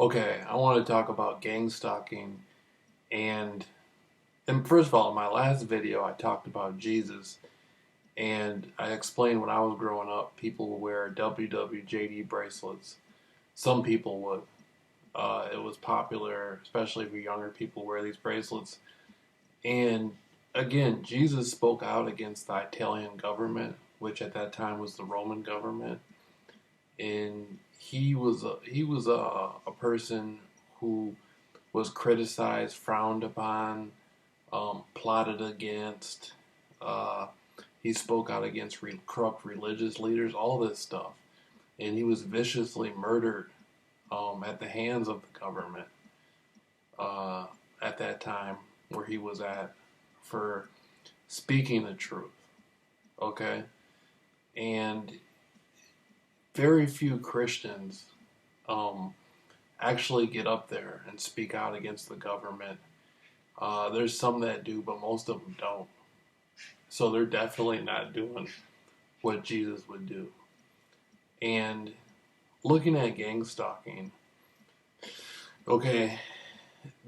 Okay, I want to talk about gang stalking and first of all, in my last video I talked about Jesus and I explained when I was growing up people would wear WWJD bracelets. Some people would. It was popular, especially for younger people, wear these bracelets. And again, Jesus spoke out against the Italian government, which at that time was the Roman government, and he was a person who was criticized, frowned upon, plotted against. Uh, he spoke out against corrupt religious leaders, all this stuff. And he was viciously murdered at the hands of the government uh, at that time where he was at for speaking the truth. Okay? And very few Christians um, actually get up there and speak out against the government. There's some that do, but most of them don't. So they're definitely not doing what Jesus would do. And looking at gang stalking, okay,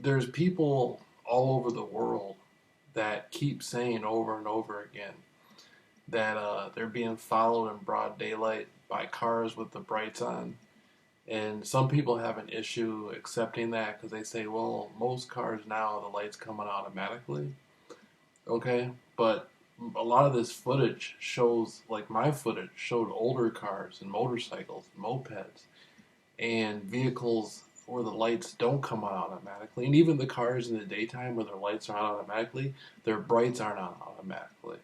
there's people all over the world that keep saying over and over again that they're being followed in broad daylight by cars with the brights on. And some people have an issue accepting that because they say, well, most cars now, the lights come on automatically. Okay, but a lot of this footage shows, like my footage showed older cars and motorcycles, and mopeds, and vehicles where the lights don't come on automatically. And even the cars in the daytime where their lights are on automatically, their brights aren't on automatically.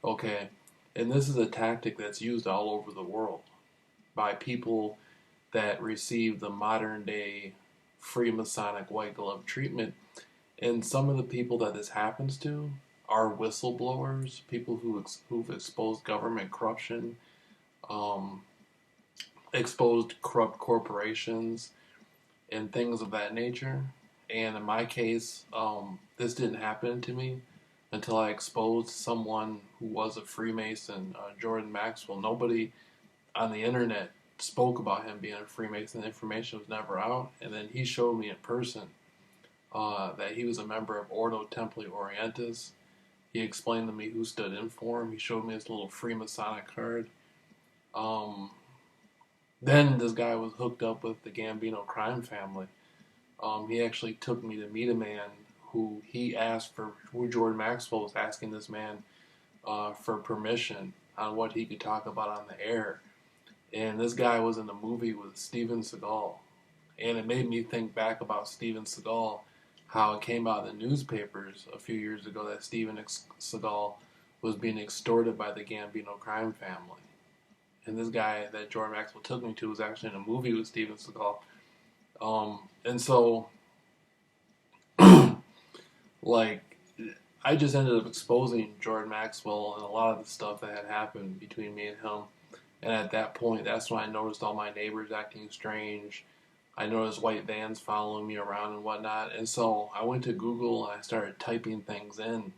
Okay, and this is a tactic that's used all over the world by people that receive the modern day Freemasonic white glove treatment. And some of the people that this happens to are whistleblowers, people who've exposed government corruption, um, exposed corrupt corporations, and things of that nature. And in my case, this didn't happen to me until I exposed someone who was a Freemason, Jordan Maxwell. Nobody on the internet spoke about him being a Freemason. The information was never out. And then he showed me in person that he was a member of Ordo Templi Orientis. He explained to me who stood in for him. He showed me his little Freemasonic card. Um, then this guy was hooked up with the Gambino crime family. He actually took me to meet a man who Jordan Maxwell was asking this man for permission on what he could talk about on the air. And this guy was in a movie with Steven Seagal. And it made me think back about Steven Seagal, how it came out in the newspapers a few years ago that Steven Seagal was being extorted by the Gambino crime family. And this guy that Jordan Maxwell took me to was actually in a movie with Steven Seagal. And so, like, I just ended up exposing Jordan Maxwell and a lot of the stuff that had happened between me and him. And at that point, that's when I noticed all my neighbors acting strange. I noticed white vans following me around and whatnot. And so I went to Google and I started typing things in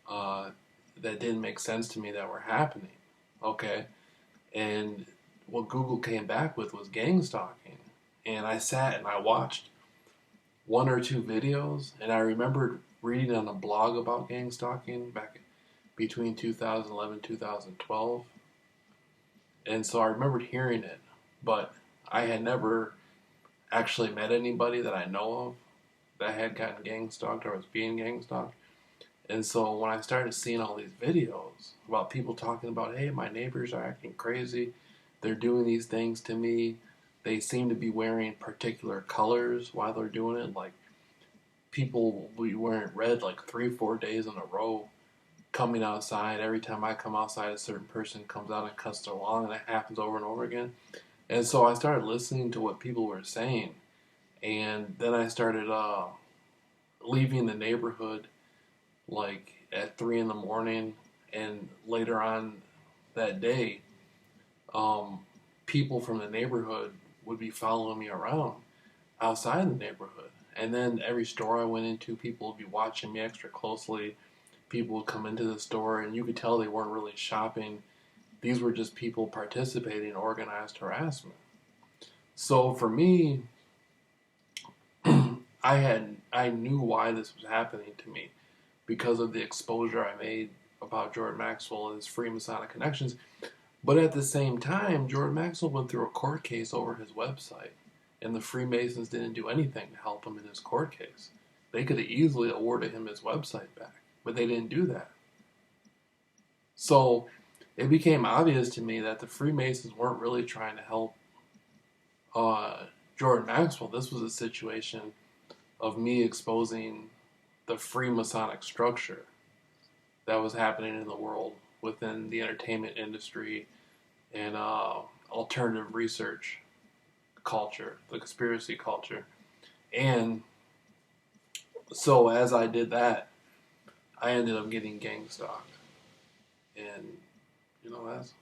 that didn't make sense to me that were happening. Okay. And what Google came back with was gang stalking. And I sat and I watched one or two videos. And I remembered reading on a blog about gang stalking back between 2011 and 2012. And so I remembered hearing it. But I had never actually met anybody that I know of that had gotten gang stalked or was being gang stalked. And so when I started seeing all these videos about people talking about, hey, my neighbors are acting crazy, they're doing these things to me, they seem to be wearing particular colors while they're doing it, like people will be wearing red like 3 or 4 days in a row, coming outside. Every time I come outside, a certain person comes out and cuts their lawn, and that happens over and over again. And so I started listening to what people were saying, and then I started leaving the neighborhood like at 3 in the morning, and later on that day, people from the neighborhood would be following me around outside the neighborhood. And then every store I went into, people would be watching me extra closely. People would come into the store, and you could tell they weren't really shopping. These were just people participating in organized harassment. So for me, I knew why this was happening to me because of the exposure I made about Jordan Maxwell and his Freemasonic connections. But at the same time, Jordan Maxwell went through a court case over his website, and the Freemasons didn't do anything to help him in his court case. They could have easily awarded him his website back, but they didn't do that. So it became obvious to me that the Freemasons weren't really trying to help uh, Jordan Maxwell. This was a situation of me exposing the Freemasonic structure that was happening in the world within the entertainment industry and alternative research culture, the conspiracy culture. And so as I did that, I ended up getting gang stalked. And, that's